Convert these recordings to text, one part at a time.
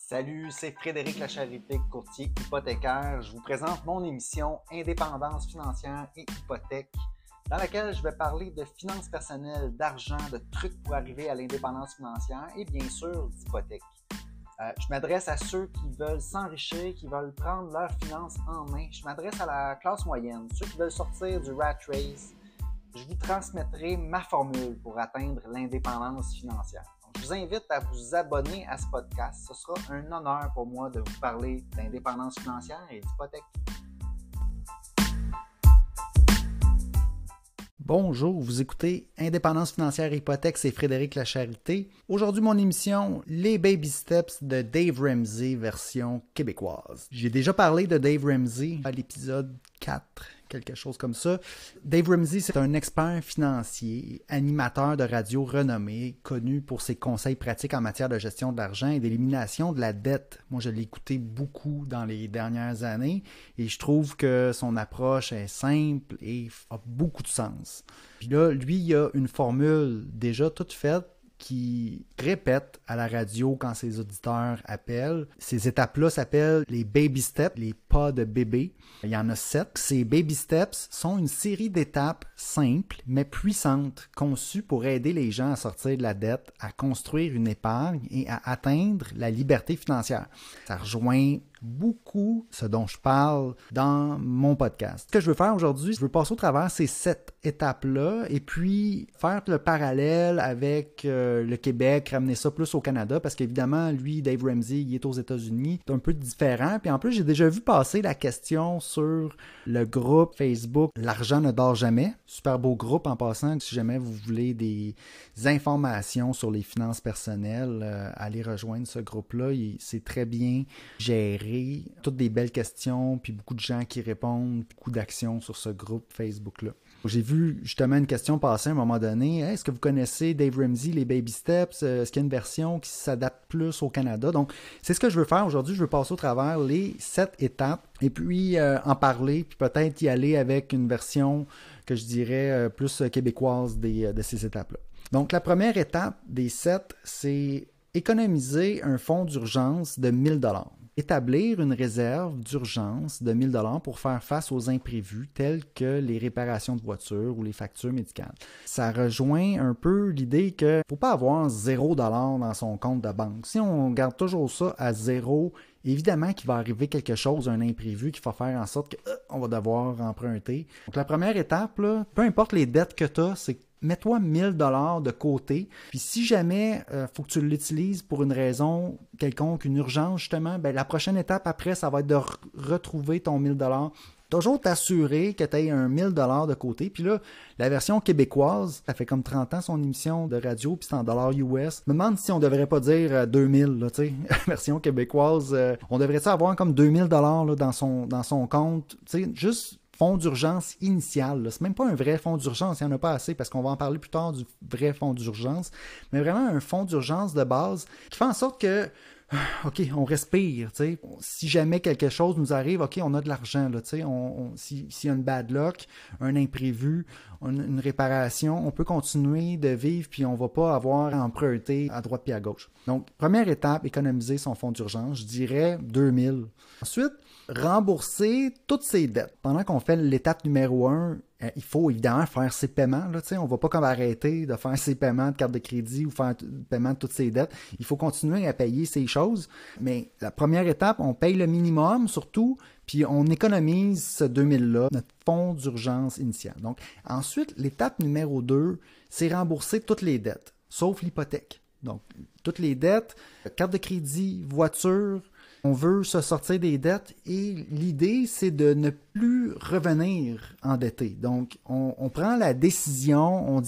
Salut, c'est Frédéric Lacharité, courtier hypothécaire. Je vous présente mon émission Indépendance financière et hypothèque, dans laquelle je vais parler de finances personnelles, d'argent, de trucs pour arriver à l'indépendance financière et bien sûr d'hypothèque. Je m'adresse à ceux qui veulent s'enrichir, qui veulent prendre leurs finances en main. Je m'adresse à la classe moyenne, ceux qui veulent sortir du rat race. Je vous transmettrai ma formule pour atteindre l'indépendance financière. Donc, je vous invite à vous abonner à ce podcast. Ce sera un honneur pour moi de vous parler d'indépendance financière et d'hypothèque. Bonjour, vous écoutez Indépendance financière et hypothèque, c'est Frédéric Lacharité. Aujourd'hui, mon émission, les Baby Steps de Dave Ramsey version québécoise. J'ai déjà parlé de Dave Ramsey à l'épisode 4, quelque chose comme ça. Dave Ramsey, c'est un expert financier, animateur de radio renommé, connu pour ses conseils pratiques en matière de gestion de l'argent et d'élimination de la dette. Moi, je l'ai écouté beaucoup dans les dernières années et je trouve que son approche est simple et a beaucoup de sens. Puis là, lui, il a une formule déjà toute faite qui répète à la radio quand ses auditeurs appellent. Ces étapes-là s'appellent les baby steps, les pas de bébé. Il y en a 7. Ces baby steps sont une série d'étapes simples mais puissantes, conçues pour aider les gens à sortir de la dette, à construire une épargne et à atteindre la liberté financière. Ça rejoint beaucoup ce dont je parle dans mon podcast. Ce que je veux faire aujourd'hui, je veux passer au travers ces 7 étapes-là et puis faire le parallèle avec le Québec, ramener ça plus au Canada parce qu'évidemment, lui, Dave Ramsey, il est aux États-Unis. C'est un peu différent. Puis en plus, j'ai déjà vu passer la question sur le groupe Facebook « L'argent ne dort jamais ». Super beau groupe en passant. Si jamais vous voulez des informations sur les finances personnelles, allez rejoindre ce groupe-là. C'est très bien géré. Toutes des belles questions, puis beaucoup de gens qui répondent, beaucoup d'actions sur ce groupe Facebook-là. J'ai vu justement une question passer à un moment donné. Est-ce que vous connaissez Dave Ramsey, les Baby Steps? Est-ce qu'il y a une version qui s'adapte plus au Canada? Donc, c'est ce que je veux faire aujourd'hui. Je veux passer au travers les 7 étapes et puis en parler, puis peut-être y aller avec une version que je dirais plus québécoise de ces étapes-là. Donc, la première étape des 7, c'est économiser un fonds d'urgence de 1 000 $. Établir une réserve d'urgence de 1 000 $ pour faire face aux imprévus tels que les réparations de voitures ou les factures médicales. Ça rejoint un peu l'idée qu'il ne faut pas avoir 0 $ dans son compte de banque. Si on garde toujours ça à 0, évidemment qu'il va arriver quelque chose, un imprévu qui va faire en sorte qu'on va devoir emprunter. Donc la première étape, là, peu importe les dettes que tu as, c'est mets-toi 1 000 $ de côté. Puis si jamais faut que tu l'utilises pour une raison quelconque, une urgence justement, ben la prochaine étape après, ça va être de retrouver ton 1 000 $. Toujours t'assurer que tu aies un 1 000 $ de côté. Puis là, la version québécoise, ça fait comme 30 ans son émission de radio, puis c'est en dollars US. Je me demande si on devrait pas dire 2000, là, tu sais, version québécoise. On devrait avoir comme 2000 $ là, dans son compte, tu sais, juste fonds d'urgence initial. Là. C'est même pas un vrai fonds d'urgence, il n'y en a pas assez parce qu'on va en parler plus tard du vrai fonds d'urgence, mais vraiment un fonds d'urgence de base qui fait en sorte que OK, on respire, tu sais. Si jamais quelque chose nous arrive, OK, on a de l'argent, là, tu sais. S'il y a une bad luck, un imprévu, une réparation, on peut continuer de vivre puis on va pas avoir à emprunter à droite puis à gauche. Donc, première étape, économiser son fonds d'urgence, je dirais 2000. Ensuite, rembourser toutes ses dettes. Pendant qu'on fait l'étape numéro 1, il faut évidemment faire ses paiements. Là, on ne va pas comme arrêter de faire ses paiements de carte de crédit ou faire le paiement de toutes ses dettes. Il faut continuer à payer ces choses. Mais la première étape, on paye le minimum surtout, puis on économise ce 2000-là, notre fonds d'urgence initial. Donc, ensuite, l'étape numéro 2, c'est rembourser toutes les dettes, sauf l'hypothèque. Donc, toutes les dettes, carte de crédit, voiture. On veut se sortir des dettes et l'idée, c'est de ne plus revenir endetté. Donc, on prend la décision, on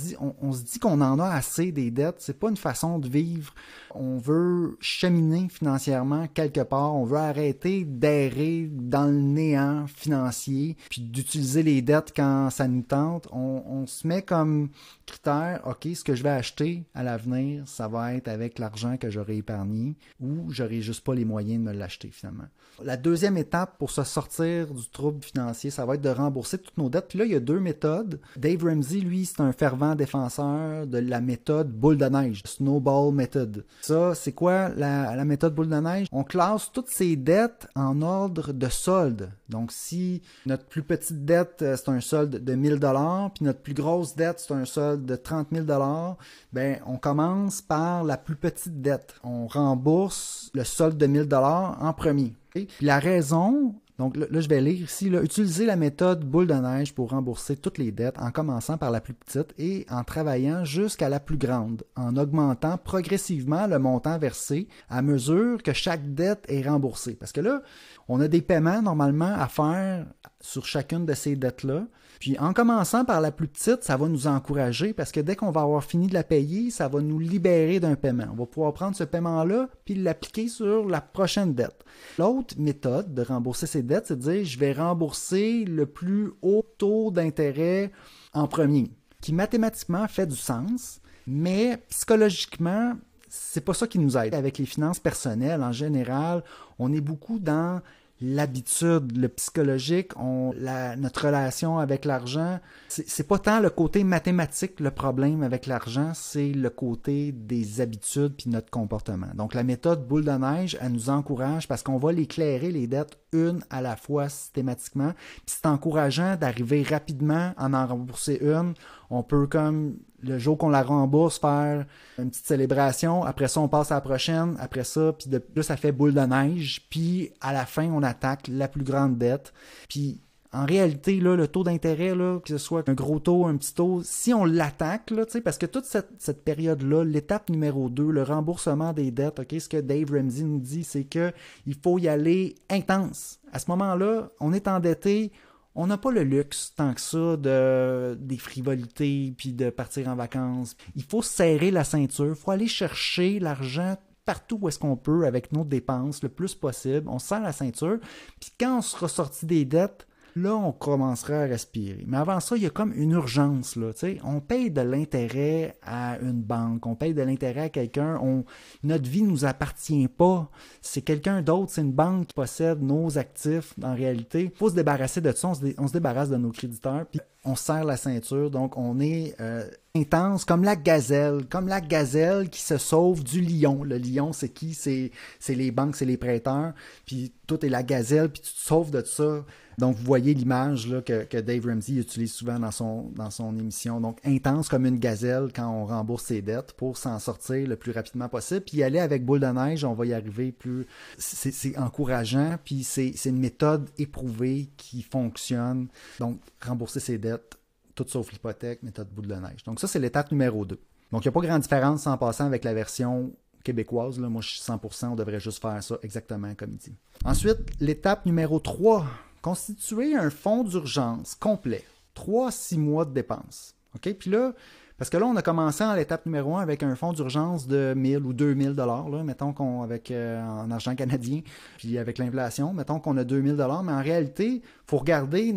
se dit qu'on en a assez des dettes. C'est pas une façon de vivre. On veut cheminer financièrement quelque part. On veut arrêter d'errer dans le néant financier puis d'utiliser les dettes quand ça nous tente. On se met comme critère, OK, ce que je vais acheter à l'avenir, ça va être avec l'argent que j'aurai épargné ou j'aurai juste pas les moyens de me l'acheter finalement. La deuxième étape pour se sortir du trouble financier, financier, ça va être de rembourser toutes nos dettes. Puis là, il y a deux méthodes. Dave Ramsey, lui, c'est un fervent défenseur de la méthode boule de neige, Snowball Method. Ça, c'est quoi la méthode boule de neige? On classe toutes ces dettes en ordre de solde. Donc, si notre plus petite dette, c'est un solde de 1000 $, puis notre plus grosse dette, c'est un solde de 30 000 $, ben, on commence par la plus petite dette. On rembourse le solde de 1000 $ en premier. Okay? Puis la raison, donc là, je vais lire ici, là, utiliser la méthode boule de neige pour rembourser toutes les dettes en commençant par la plus petite et en travaillant jusqu'à la plus grande, en augmentant progressivement le montant versé à mesure que chaque dette est remboursée. Parce que là, on a des paiements normalement à faire sur chacune de ces dettes-là. Puis en commençant par la plus petite, ça va nous encourager parce que dès qu'on va avoir fini de la payer, ça va nous libérer d'un paiement. On va pouvoir prendre ce paiement-là puis l'appliquer sur la prochaine dette. L'autre méthode de rembourser ces dettes, c'est de dire je vais rembourser le plus haut taux d'intérêt en premier, qui mathématiquement fait du sens, mais psychologiquement, c'est pas ça qui nous aide. Avec les finances personnelles, en général, on est beaucoup dans l'habitude, le psychologique, notre relation avec l'argent, c'est pas tant le côté mathématique le problème avec l'argent, c'est le côté des habitudes puis notre comportement. Donc la méthode boule de neige, elle nous encourage parce qu'on va l'éclairer les dettes une à la fois systématiquement. Puis c'est encourageant d'arriver rapidement à en rembourser une. On peut comme le jour qu'on la rembourse, faire une petite célébration. Après ça, on passe à la prochaine. Après ça, puis là, ça fait boule de neige. Puis à la fin, on attaque la plus grande dette. Puis en réalité, là, le taux d'intérêt, là, que ce soit un gros taux, un petit taux, si on l'attaque, là, parce que toute cette période-là, l'étape numéro 2, le remboursement des dettes, ok, ce que Dave Ramsey nous dit, c'est qu'il faut y aller intense. À ce moment-là, on est endetté. On n'a pas le luxe tant que ça des frivolités puis de partir en vacances. Il faut serrer la ceinture, il faut aller chercher l'argent partout où est-ce qu'on peut avec nos dépenses le plus possible. On serre la ceinture, puis quand on sera sorti des dettes, là, on commencera à respirer. Mais avant ça, il y a comme une urgence, là, tu sais. On paye de l'intérêt à une banque, on paye de l'intérêt à quelqu'un, notre vie ne nous appartient pas. C'est quelqu'un d'autre, c'est une banque qui possède nos actifs, en réalité. Il faut se débarrasser de ça, on se débarrasse de nos créditeurs, puis on serre la ceinture, donc on est intense comme la gazelle qui se sauve du lion. Le lion, c'est qui? C'est les banques, c'est les prêteurs, puis tout est la gazelle, puis tu te sauves de ça. Donc, vous voyez l'image là, que Dave Ramsey utilise souvent dans son émission. Donc, intense comme une gazelle quand on rembourse ses dettes pour s'en sortir le plus rapidement possible. Puis aller avec boule de neige, on va y arriver plus... C'est encourageant, puis c'est une méthode éprouvée qui fonctionne. Donc, rembourser ses dettes, tout sauf l'hypothèque, méthode boule de neige. Donc, ça, c'est l'étape numéro 2. Donc, il n'y a pas grande différence en passant avec la version québécoise. Là. Moi, je suis 100%, on devrait juste faire ça exactement comme il dit. Ensuite, l'étape numéro 3. Constituer un fonds d'urgence complet, 3 à 6 mois de dépenses. OK? Puis là, parce que là, on a commencé en l'étape numéro 1 avec un fonds d'urgence de 1000 ou 2000 $, là, mettons qu'on avec en argent canadien, puis avec l'inflation, mettons qu'on a 2000 $, mais en réalité, il faut regarder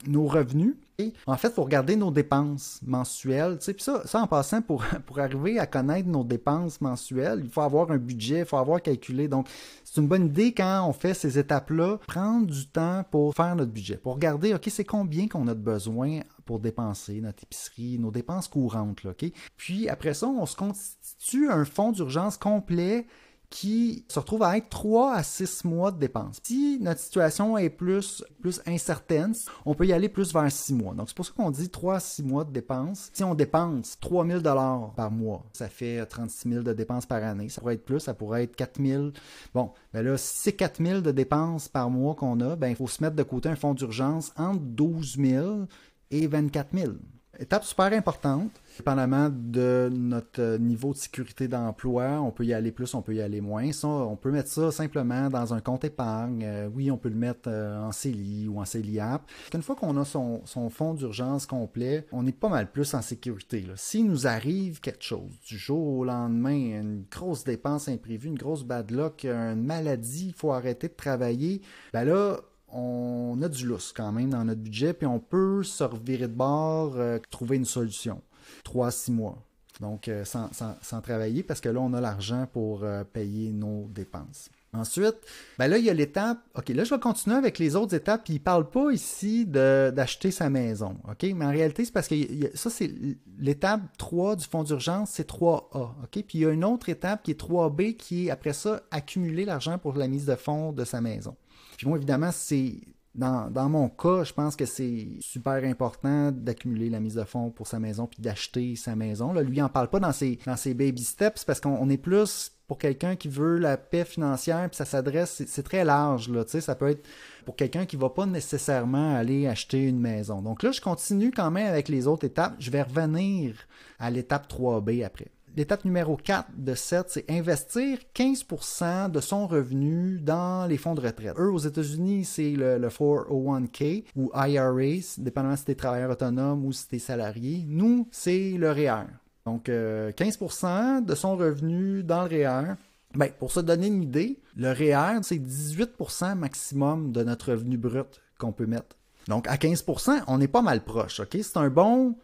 nos revenus. Et en fait, il faut regarder nos dépenses mensuelles. Tu sais, puis ça, en passant, pour arriver à connaître nos dépenses mensuelles, il faut avoir un budget, il faut avoir calculé. Donc, c'est une bonne idée quand on fait ces étapes-là, prendre du temps pour faire notre budget, pour regarder, OK, c'est combien qu'on a de besoin pour dépenser notre épicerie, nos dépenses courantes, là, OK? Puis après ça, on se constitue un fonds d'urgence complet qui se retrouve à être 3 à 6 mois de dépenses. Si notre situation est plus incertaine, on peut y aller plus vers 6 mois. Donc, c'est pour ça qu'on dit 3 à 6 mois de dépenses. Si on dépense 3 000 $ par mois, ça fait 36 000 de dépenses par année. Ça pourrait être plus, ça pourrait être 4 000. Bon, ben là, si c'est 4 000 de dépenses par mois qu'on a, ben il faut se mettre de côté un fonds d'urgence entre 12 000 et 24 000. Étape super importante, dépendamment de notre niveau de sécurité d'emploi, on peut y aller plus, on peut y aller moins. Ça, on peut mettre ça simplement dans un compte épargne. Oui, on peut le mettre en CELI ou en CELIAP. Une fois qu'on a son fonds d'urgence complet, on est pas mal plus en sécurité. Là. S'il nous arrive quelque chose du jour au lendemain, une grosse dépense imprévue, une grosse bad luck, une maladie, il faut arrêter de travailler, ben là, on a du lousse quand même dans notre budget, puis on peut se revirer de bord, trouver une solution. 3 à 6 mois. Donc, sans travailler, parce que là, on a l'argent pour payer nos dépenses. Ensuite, ben là, il y a l'étape. OK, là, je vais continuer avec les autres étapes. Puis il ne parle pas ici d'acheter sa maison. OK? Mais en réalité, c'est parce que ça, c'est l'étape 3 du fonds d'urgence, c'est 3A. OK? Puis il y a une autre étape qui est 3B qui est, après ça, accumuler l'argent pour la mise de fonds de sa maison. Puis moi, évidemment, c'est. Dans mon cas, je pense que c'est super important d'accumuler la mise de fonds pour sa maison puis d'acheter sa maison. Là, lui, il n'en parle pas dans ses baby steps parce qu'on est plus pour quelqu'un qui veut la paix financière puis ça s'adresse, c'est très large. Là, ça peut être pour quelqu'un qui ne va pas nécessairement aller acheter une maison. Donc là, je continue quand même avec les autres étapes. Je vais revenir à l'étape 3B après. L'étape numéro 4 de 7, c'est investir 15% de son revenu dans les fonds de retraite. Eux, aux États-Unis, c'est le 401k ou IRA, dépendamment si tu es travailleur autonome ou si tu es salarié. Nous, c'est le REER. Donc, 15% de son revenu dans le REER. Ben, pour se donner une idée, le REER, c'est 18% maximum de notre revenu brut qu'on peut mettre. Donc, à 15%, on est pas mal proche, OK? C'est un bon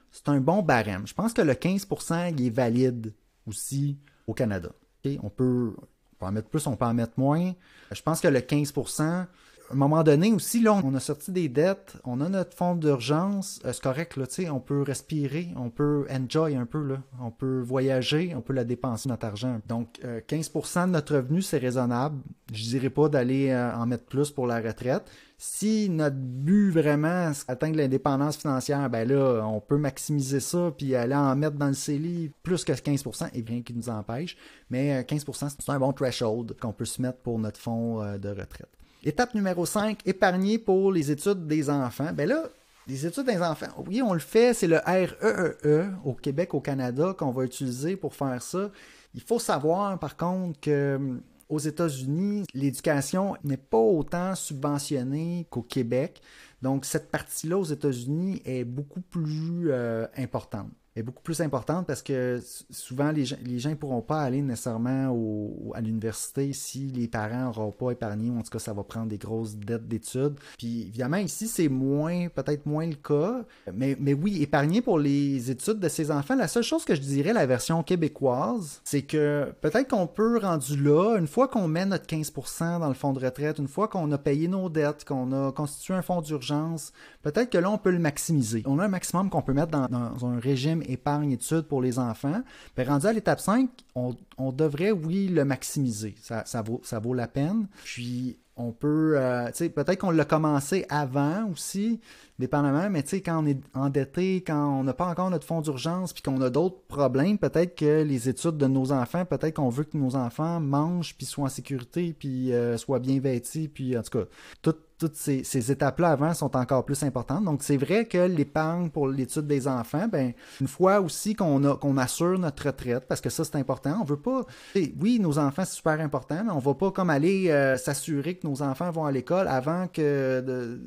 barème. Je pense que le 15%, il est valide aussi au Canada. Okay? On peut en mettre plus, on peut en mettre moins. Je pense que le 15%, à un moment donné aussi, là, on a sorti des dettes, on a notre fonds d'urgence, c'est correct, là, on peut respirer, on peut enjoy un peu, là, on peut voyager, on peut la dépenser, notre argent. Donc, 15% de notre revenu, c'est raisonnable. Je dirais pas d'aller en mettre plus pour la retraite. Si notre but vraiment, c'est d'atteindre l'indépendance financière, ben là, on peut maximiser ça puis aller en mettre dans le CELI plus que 15%, et rien qui nous empêche. Mais 15%, c'est un bon threshold qu'on peut se mettre pour notre fonds de retraite. Étape numéro 5, épargner pour les études des enfants. Ben là, les études des enfants, oui, on le fait, c'est le REEE au Québec, au Canada, qu'on va utiliser pour faire ça. Il faut savoir, par contre, que aux États-Unis, l'éducation n'est pas autant subventionnée qu'au Québec. Donc, cette partie-là aux États-Unis est beaucoup plus importante. Est beaucoup plus importante parce que souvent, les gens ne pourront pas aller nécessairement à l'université si les parents n'auront pas épargné, ou en tout cas, ça va prendre des grosses dettes d'études. Puis, évidemment, ici, c'est peut-être moins le cas. Mais oui, épargner pour les études de ses enfants, la seule chose que je dirais, la version québécoise, c'est que peut-être qu'on peut, rendu là, une fois qu'on met notre 15% dans le fonds de retraite, une fois qu'on a payé nos dettes, qu'on a constitué un fonds d'urgence, peut-être que là, on peut le maximiser. On a un maximum qu'on peut mettre dans un régime épargne études pour les enfants. Puis rendu à l'étape 5, on devrait, oui, le maximiser. Ça vaut la peine. Puis on peut, peut-être qu'on l'a commencé avant aussi, dépendamment, mais quand on est endetté, quand on n'a pas encore notre fonds d'urgence, puis qu'on a d'autres problèmes, peut-être que les études de nos enfants, peut-être qu'on veut que nos enfants mangent, puis soient en sécurité, puis soient bien vêtis, puis en tout cas, toutes ces étapes-là avant sont encore plus importantes. Donc, c'est vrai que l'épargne pour l'étude des enfants, ben, une fois aussi qu'on assure notre retraite, parce que ça, c'est important. On veut pas... Oui, nos enfants, c'est super important, mais on va pas comme aller s'assurer que nos enfants vont à l'école avant que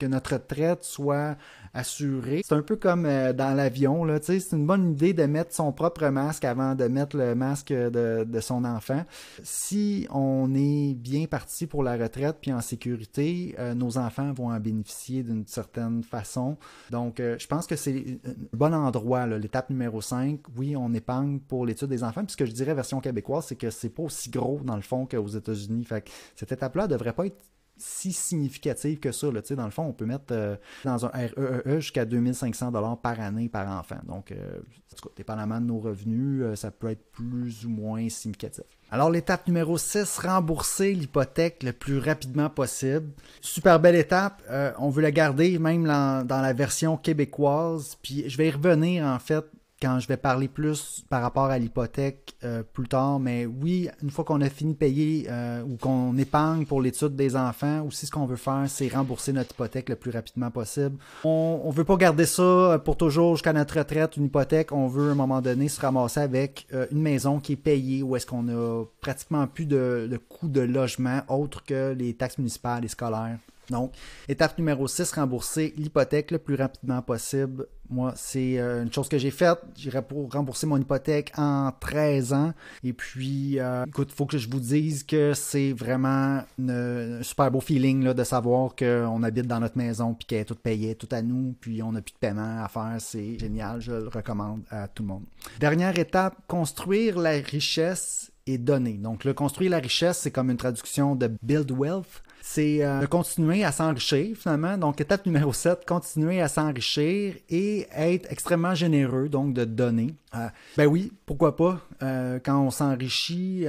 notre retraite soit assurée. C'est un peu comme dans l'avion, là, c'est une bonne idée de mettre son propre masque avant de mettre le masque de son enfant. Si on est bien parti pour la retraite puis en sécurité, nos enfants vont en bénéficier d'une certaine façon. Donc, je pense que c'est un bon endroit, là, l'étape numéro 5. Oui, on épargne pour l'étude des enfants. Puis ce que je dirais version québécoise, c'est que c'est pas aussi gros dans le fond qu'aux États-Unis. Fait que cette étape-là ne devrait pas être si significative que ça. Là. Dans le fond, on peut mettre dans un REEE jusqu'à 2500 $ par année par enfant. Donc, en tout cas, dépendamment de nos revenus, ça peut être plus ou moins significatif. Alors, l'étape numéro 6, rembourser l'hypothèque le plus rapidement possible. Super belle étape. On veut la garder même dans la version québécoise. Puis, je vais y revenir, en fait, quand je vais parler plus par rapport à l'hypothèque plus tard. Mais oui, une fois qu'on a fini de payer ou qu'on épargne pour l'étude des enfants, aussi ce qu'on veut faire, c'est rembourser notre hypothèque le plus rapidement possible. On veut pas garder ça pour toujours jusqu'à notre retraite, une hypothèque. On veut à un moment donné se ramasser avec une maison qui est payée où est-ce qu'on a pratiquement plus de coûts de logement autres que les taxes municipales et scolaires. Donc, étape numéro 6, rembourser l'hypothèque le plus rapidement possible. Moi, c'est une chose que j'ai faite. J'irai pour rembourser mon hypothèque en 13 ans. Et puis, écoute, il faut que je vous dise que c'est vraiment un super beau feeling là, de savoir qu'on habite dans notre maison puis qu'elle est toute payée, tout à nous, puis on n'a plus de paiement à faire. C'est génial, je le recommande à tout le monde. Dernière étape, construire la richesse et donner. Donc, le construire la richesse, c'est comme une traduction de build wealth. C'est de continuer à s'enrichir, finalement. Donc, étape numéro 7, continuer à s'enrichir et être extrêmement généreux, donc de donner. Ben oui, pourquoi pas, quand on s'enrichit,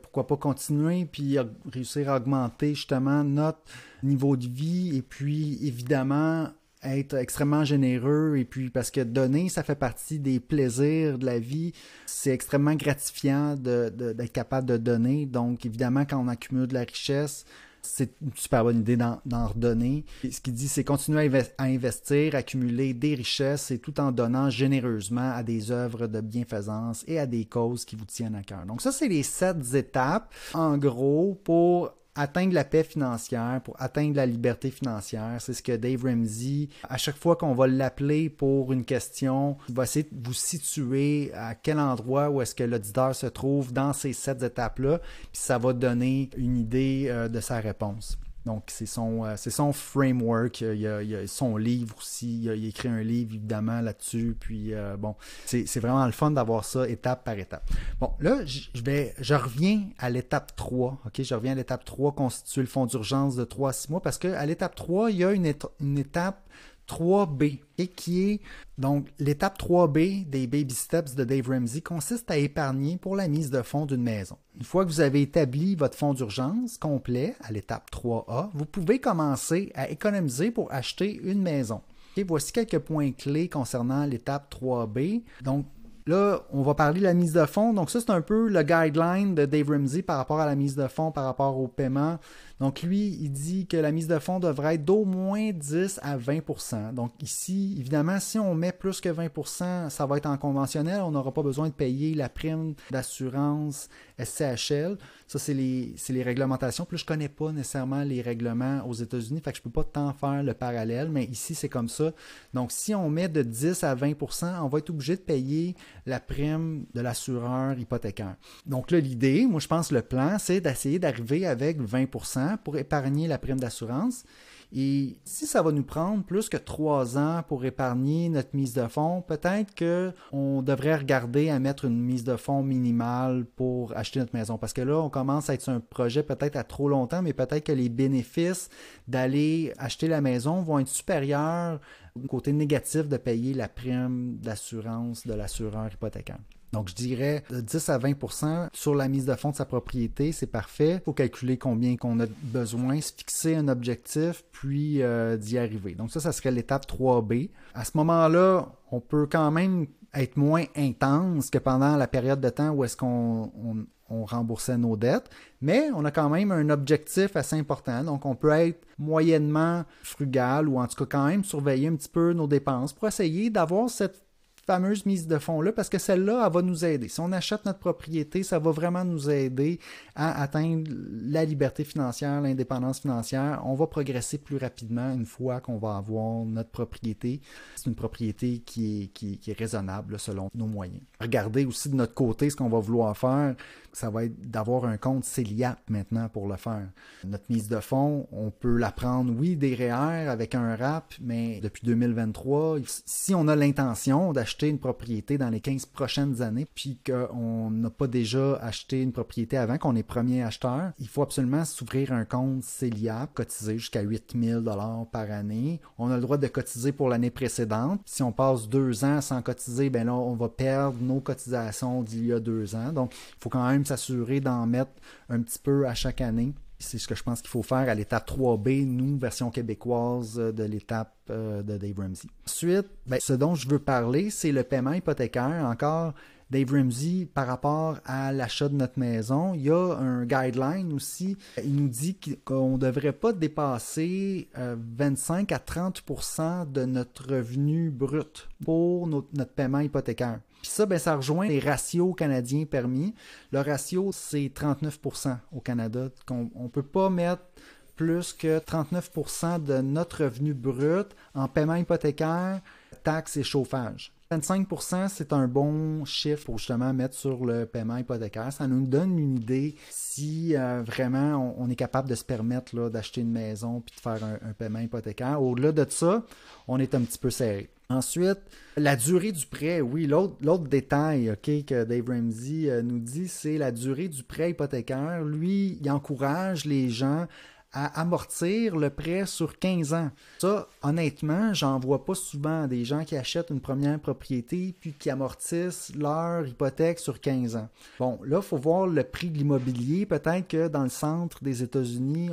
pourquoi pas continuer puis réussir à augmenter justement notre niveau de vie et puis, évidemment, être extrêmement généreux et puis parce que donner, ça fait partie des plaisirs de la vie. C'est extrêmement gratifiant d'être capable de donner. Donc, évidemment, quand on accumule de la richesse, c'est une super bonne idée d'en redonner. Et ce qu'il dit, c'est continuer à investir, accumuler des richesses et tout en donnant généreusement à des œuvres de bienfaisance et à des causes qui vous tiennent à cœur. Donc ça, c'est les 7 étapes, en gros, pour atteindre la paix financière, pour atteindre la liberté financière. C'est ce que Dave Ramsey, à chaque fois qu'on va l'appeler pour une question, il va essayer de vous situer à quel endroit où est-ce que l'auditeur se trouve dans ces 7 étapes-là, puis ça va donner une idée de sa réponse. Donc, c'est son framework. Il y a son livre aussi. Il a écrit un livre, évidemment, là-dessus. Puis, bon, c'est vraiment le fun d'avoir ça étape par étape. Bon, là, je reviens à l'étape 3. OK? Je reviens à l'étape 3, constituer le fonds d'urgence de 3 à 6 mois, parce qu'à l'étape 3, il y a une étape 3B, et qui est donc l'étape 3B des Baby Steps de Dave Ramsey consiste à épargner pour la mise de fonds d'une maison. Une fois que vous avez établi votre fonds d'urgence complet à l'étape 3A, vous pouvez commencer à économiser pour acheter une maison. Et voici quelques points clés concernant l'étape 3B. Donc, là, on va parler de la mise de fonds. Donc, ça, c'est un peu le guideline de Dave Ramsey par rapport à la mise de fonds, par rapport au paiement. Donc, lui, il dit que la mise de fonds devrait être d'au moins 10 à 20 %. Donc, ici, évidemment, si on met plus que 20 %, ça va être en conventionnel. On n'aura pas besoin de payer la prime d'assurance SCHL. Ça, c'est les réglementations. Puis là, je ne connais pas nécessairement les règlements aux États-Unis, fait que je ne peux pas tant faire le parallèle, mais ici, c'est comme ça. Donc, si on met de 10 à 20 %, on va être obligé de payer la prime de l'assureur hypothécaire. Donc là, l'idée, moi, je pense le plan, c'est d'essayer d'arriver avec 20 % pour épargner la prime d'assurance. Et si ça va nous prendre plus que 3 ans pour épargner notre mise de fonds, peut-être qu'on devrait regarder à mettre une mise de fonds minimale pour acheter notre maison. Parce que là, on commence à être sur un projet peut-être à trop longtemps, mais peut-être que les bénéfices d'aller acheter la maison vont être supérieurs au côté négatif de payer la prime d'assurance de l'assureur hypothécaire. Donc, je dirais de 10 à 20 % sur la mise de fonds de sa propriété, c'est parfait. Il faut calculer combien qu'on a besoin, se fixer un objectif, puis d'y arriver. Donc, ça serait l'étape 3B. À ce moment-là, on peut quand même être moins intense que pendant la période de temps où est-ce qu'on remboursait nos dettes, mais on a quand même un objectif assez important. Donc, on peut être moyennement frugal ou en tout cas quand même surveiller un petit peu nos dépenses pour essayer d'avoir cette fameuse mise de fonds-là, parce que celle-là, elle va nous aider. Si on achète notre propriété, ça va vraiment nous aider à atteindre la liberté financière, l'indépendance financière. On va progresser plus rapidement une fois qu'on va avoir notre propriété. C'est une propriété qui est raisonnable selon nos moyens. Regardez aussi de notre côté ce qu'on va vouloir faire. Ça va être d'avoir un compte CELIAP maintenant pour le faire. Notre mise de fonds, on peut la prendre, oui, des REER avec un RAP, mais depuis 2023, si on a l'intention d'acheter une propriété dans les 15 prochaines années, puis qu'on n'a pas déjà acheté une propriété avant, qu'on est premier acheteur, il faut absolument s'ouvrir un compte CELIAP, cotiser jusqu'à 8 000 $ par année. On a le droit de cotiser pour l'année précédente. Si on passe 2 ans sans cotiser, ben là, on va perdre nos cotisations d'il y a 2 ans. Donc, il faut quand même s'assurer d'en mettre un petit peu à chaque année. C'est ce que je pense qu'il faut faire à l'étape 3B, nous, version québécoise de l'étape de Dave Ramsey. Ensuite, ce dont je veux parler, c'est le paiement hypothécaire. Encore, Dave Ramsey, par rapport à l'achat de notre maison, il y a un guideline aussi. Il nous dit qu'on ne devrait pas dépasser 25 à 30 % de notre revenu brut pour notre paiement hypothécaire. Puis ça, ça rejoint les ratios canadiens permis. Le ratio, c'est 39 % au Canada. On ne peut pas mettre plus que 39 % de notre revenu brut en paiement hypothécaire, taxes et chauffage. 25 %, c'est un bon chiffre pour justement mettre sur le paiement hypothécaire. Ça nous donne une idée si vraiment on est capable de se permettre d'acheter une maison puis de faire un paiement hypothécaire. Au-delà de ça, on est un petit peu serré. Ensuite, la durée du prêt. Oui, l'autre détail que Dave Ramsey nous dit, c'est la durée du prêt hypothécaire. Lui, il encourage les gens à amortir le prêt sur 15 ans. Ça, honnêtement, j'en vois pas souvent des gens qui achètent une première propriété puis qui amortissent leur hypothèque sur 15 ans. Bon, là, il faut voir le prix de l'immobilier. Peut-être que dans le centre des États-Unis,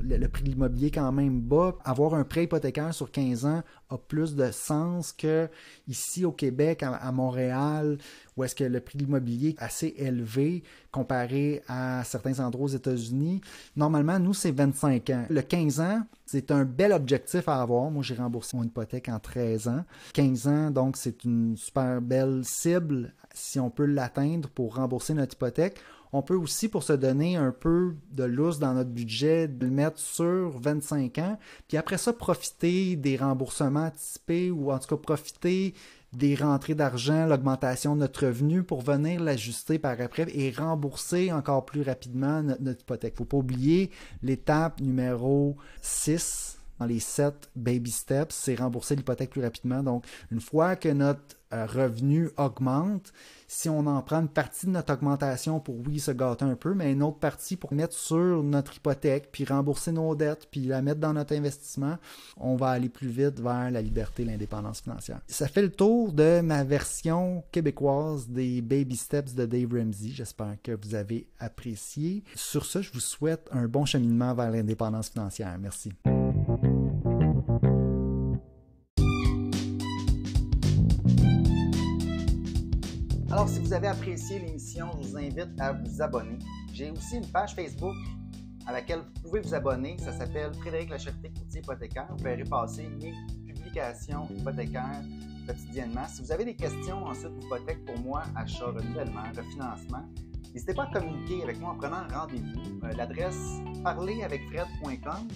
le prix de l'immobilier est quand même bas. Avoir un prêt hypothécaire sur 15 ans a plus de sens que ici au Québec, à Montréal, où est-ce que le prix de l'immobilier est assez élevé comparé à certains endroits aux États-Unis. Normalement, nous, c'est 25 ans. Le 15 ans, c'est un bel objectif à avoir. Moi, j'ai remboursé mon hypothèque en 13 ans. 15 ans, donc, c'est une super belle cible si on peut l'atteindre pour rembourser notre hypothèque. On peut aussi, pour se donner un peu de lousse dans notre budget, le mettre sur 25 ans, puis après ça, profiter des remboursements anticipés ou en tout cas profiter des rentrées d'argent, l'augmentation de notre revenu pour venir l'ajuster par après et rembourser encore plus rapidement notre hypothèque. Il ne faut pas oublier l'étape numéro 6 dans les 7 baby steps, c'est rembourser l'hypothèque plus rapidement. Donc, une fois que notre revenu augmente, si on en prend une partie de notre augmentation pour, oui, se gâter un peu, mais une autre partie pour mettre sur notre hypothèque, puis rembourser nos dettes, puis la mettre dans notre investissement, on va aller plus vite vers la liberté et l'indépendance financière. Ça fait le tour de ma version québécoise des Baby Steps de Dave Ramsey. J'espère que vous avez apprécié. Sur ce, je vous souhaite un bon cheminement vers l'indépendance financière. Merci. Alors, si vous avez apprécié l'émission, je vous invite à vous abonner. J'ai aussi une page Facebook à laquelle vous pouvez vous abonner. Ça s'appelle Frédéric Lacharité, courtier hypothécaire. Vous verrez passer mes publications hypothécaires quotidiennement. Si vous avez des questions ensuite d'hypothèque pour moi, achat, renouvellement, refinancement, n'hésitez pas à communiquer avec moi en prenant un rendez-vous. L'adresse parleravecfred.com.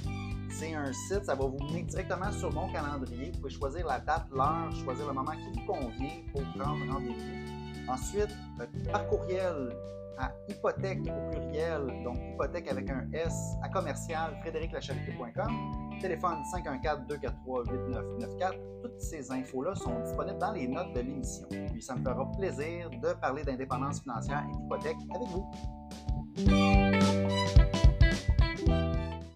C'est un site, ça va vous mener directement sur mon calendrier. Vous pouvez choisir la date, l'heure, choisir le moment qui vous convient pour prendre un rendez-vous. Ensuite, par courriel à hypothèque au pluriel, donc hypothèque avec un S, à commercial frédériclacharité.com. Téléphone 514-243-8994. Toutes ces infos-là sont disponibles dans les notes de l'émission. Puis ça me fera plaisir de parler d'indépendance financière et d'hypothèque avec vous.